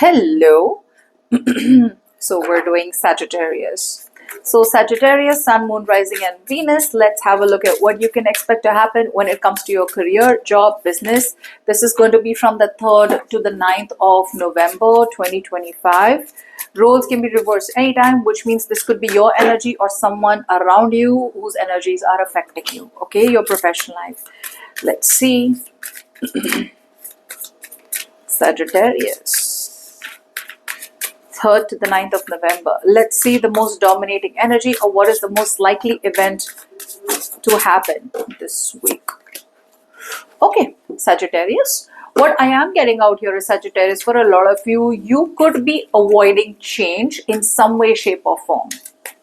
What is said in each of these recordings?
Hello. So we're doing Sagittarius. So Sagittarius, Sun, Moon, Rising, and Venus. Let's have a look at what you can expect to happen when it comes to your career, job, business. This is going to be from the 3rd to the 9th of November 2025. Roles can be reversed anytime, which means this could be your energy or someone around you whose energies are affecting you. Okay, your professional life. Let's see. Sagittarius. 3rd to the 9th of November. Let's see the most dominating energy, or what is the most likely event to happen this week. Okay, Sagittarius. What I am getting out here is, Sagittarius, for a lot of you, you could be avoiding change in some way, shape, or form.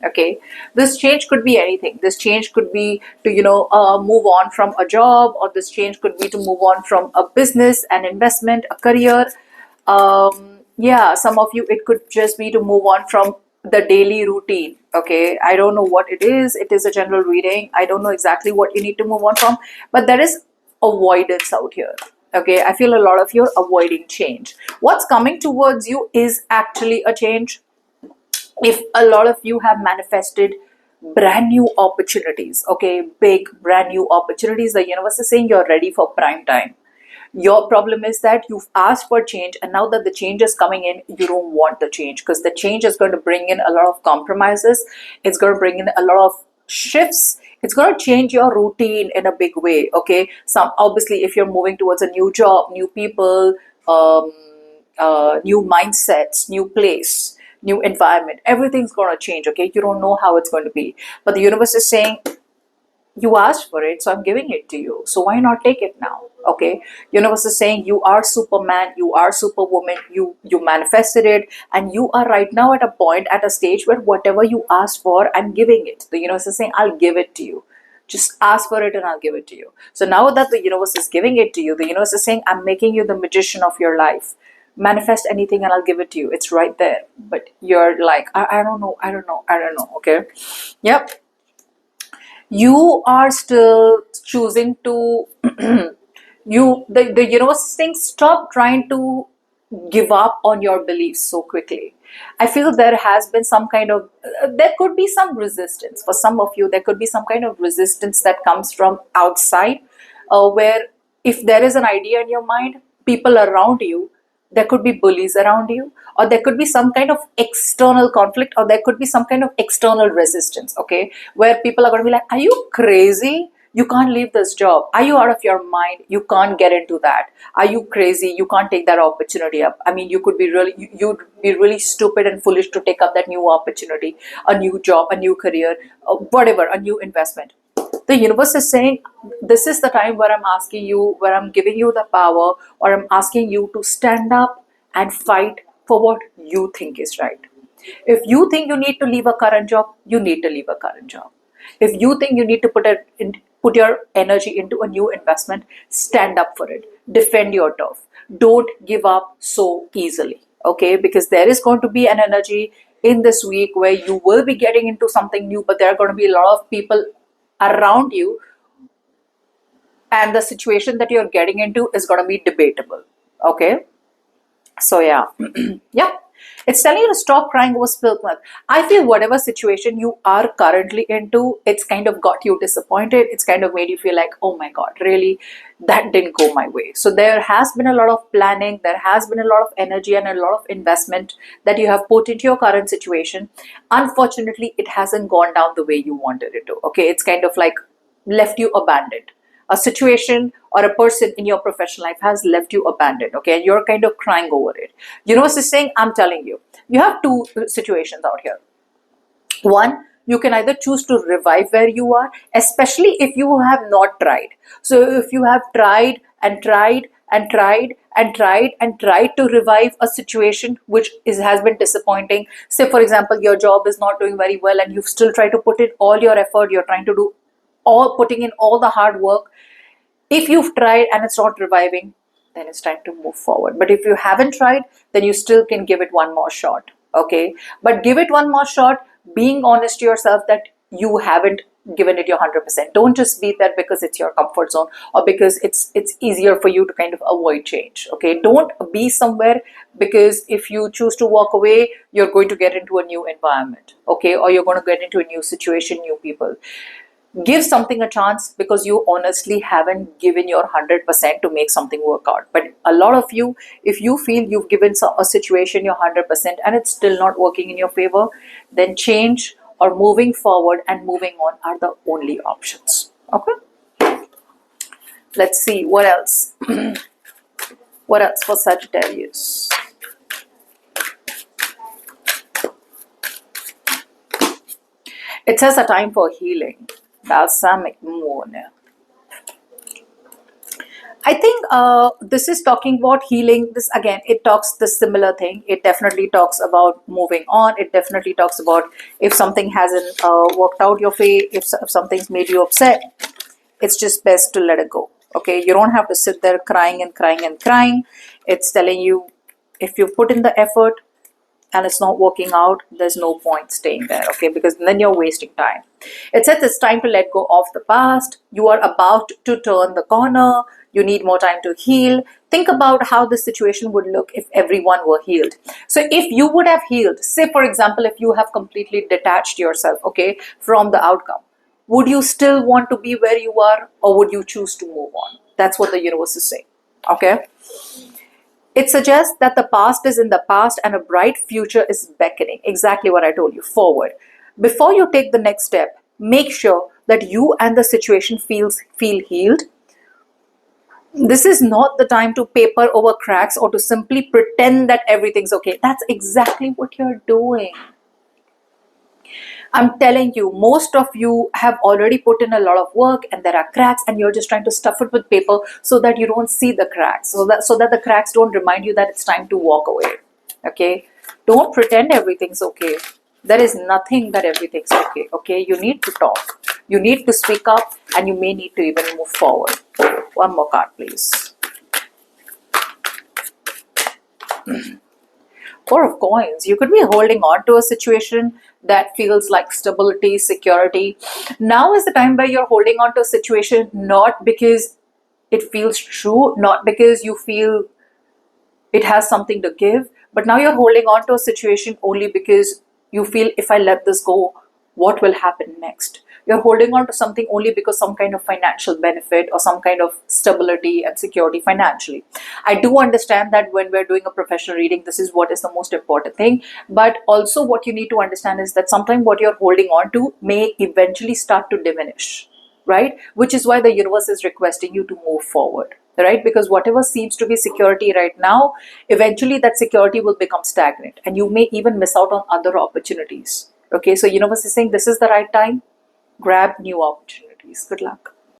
Okay, this change could be anything. This change could be to move on from a job, or this change could be to move on from a business, an investment, a career. Yeah, some of you, it could just be to move on from the daily routine. Okay, I don't know what it is. It is a general reading. I don't know exactly what you need to move on from, but there is avoidance out here. Okay, I feel a lot of you are avoiding change. What's coming towards you is actually a change. If a lot of you have manifested brand new opportunities, okay, big brand new opportunities, the universe is saying you're ready for prime time. Your problem is that you've asked for change, and now that the change is coming in, you don't want the change, because the change is going to bring in a lot of compromises. It's going to bring in a lot of shifts. It's going to change your routine in a big way. Okay, some obviously, if you're moving towards a new job, new people, new mindsets, new place, new environment, everything's going to change. Okay, you don't know how it's going to be, but the universe is saying, you asked for it, so I'm giving it to you. So why not take it now? Okay, universe is saying you are Superman, you are Superwoman, you manifested it, and you are right now at a point, at a stage where whatever you asked for, I'm giving it. The universe is saying, I'll give it to you. Just ask for it and I'll give it to you. So now that the universe is giving it to you, the universe is saying, I'm making you the magician of your life. Manifest anything and I'll give it to you. It's right there. But you're like, I don't know. Okay. Yep. You are still choosing to the universe is saying, stop trying to give up on your beliefs so quickly. I feel there has been some kind of there could be some resistance for some of you. There could be some kind of resistance that comes from outside, where if there is an idea in your mind, people around you, there could be bullies around you, or there could be some kind of external conflict, or there could be some kind of external resistance. Okay, where people are going to be like, are you crazy? You can't leave this job. Are you out of your mind? You can't get into that. Are you crazy? You can't take that opportunity up. I mean, you could be really, you'd be really stupid and foolish to take up that new opportunity, a new job, a new career, whatever, a new investment. The universe is saying, this is the time where I'm asking you, where I'm giving you the power, or I'm asking you to stand up and fight for what you think is right. If you think you need to leave a current job, you need to leave a current job. If you think you need to put your energy into a new investment, stand up for it. Defend your turf. Don't give up so easily. Okay, because there is going to be an energy in this week where you will be getting into something new, but there are going to be a lot of people around you, and the situation that you're getting into is going to be debatable. Okay, so yeah. Yeah, it's telling you to stop crying over spilled milk. I feel whatever situation you are currently into, it's kind of got you disappointed. It's kind of made you feel like, oh my god, really, that didn't go my way. So there has been a lot of planning, there has been a lot of energy and a lot of investment that you have put into your current situation. Unfortunately, it hasn't gone down the way you wanted it to. Okay, it's kind of like left you abandoned. A situation or a person in your professional life has left you abandoned. Okay, and you're kind of crying over it. Universe is saying, I'm telling you, you have two situations out here. One, you can either choose to revive where you are, especially if you have not tried. So if you have tried and tried and tried and tried and tried to revive a situation which has been disappointing, say for example, your job is not doing very well and you've still tried to put in all your effort, you're trying to do all, putting in all the hard work. If you've tried and it's not reviving, then it's time to move forward. But if you haven't tried, then you still can give it one more shot. Okay, but give it one more shot, being honest to yourself that you haven't given it your 100%. Don't just be there because it's your comfort zone or because it's easier for you to kind of avoid change. Okay, don't be somewhere because if you choose to walk away, you're going to get into a new environment, okay, or you're going to get into a new situation, new people. Give something a chance because you honestly haven't given your 100% to make something work out. But a lot of you, if you feel you've given a situation your 100% and it's still not working in your favor, then change or moving forward and moving on are the only options. Okay, let's see what else. What else for Sagittarius? It says a time for healing. Balsamic moon. I think this is talking about healing. This again, it talks the similar thing. It definitely talks about moving on. It definitely talks about if something hasn't worked out your way, if something's made you upset, it's just best to let it go. Okay, you don't have to sit there crying and crying and crying. It's telling you if you put in the effort and it's not working out, there's no point staying there, okay, because then you're wasting time. It says it's time to let go of the past. You are about to turn the corner. You need more time to heal. Think about how the situation would look if everyone were healed. So if you would have healed, say for example, if you have completely detached yourself, okay, from the outcome, would you still want to be where you are or would you choose to move on? That's what the universe is saying, okay. It suggests that the past is in the past and a bright future is beckoning. Exactly what I told you, forward. Before you take the next step, make sure that you and the situation feel healed. This is not the time to paper over cracks or to simply pretend that everything's okay. That's exactly what you're doing. I'm telling you, most of you have already put in a lot of work and there are cracks and you're just trying to stuff it with paper so that you don't see the cracks, so that the cracks don't remind you that it's time to walk away. Okay? Don't pretend everything's okay. There is nothing that everything's okay. Okay? You need to talk. You need to speak up and you may need to even move forward. One more card, please. Four of Coins. You could be holding on to a situation that feels like stability, security. Now is the time where you're holding on to a situation not because it feels true, not because you feel it has something to give, but now you're holding on to a situation only because you feel if I let this go, what will happen next? You're holding on to something only because some kind of financial benefit or some kind of stability and security financially. I do understand that when we're doing a professional reading, this is what is the most important thing. But also what you need to understand is that sometimes what you're holding on to may eventually start to diminish, right? Which is why the universe is requesting you to move forward, right? Because whatever seems to be security right now, eventually that security will become stagnant and you may even miss out on other opportunities. Okay, so universe is saying this is the right time. Grab new opportunities. Good luck.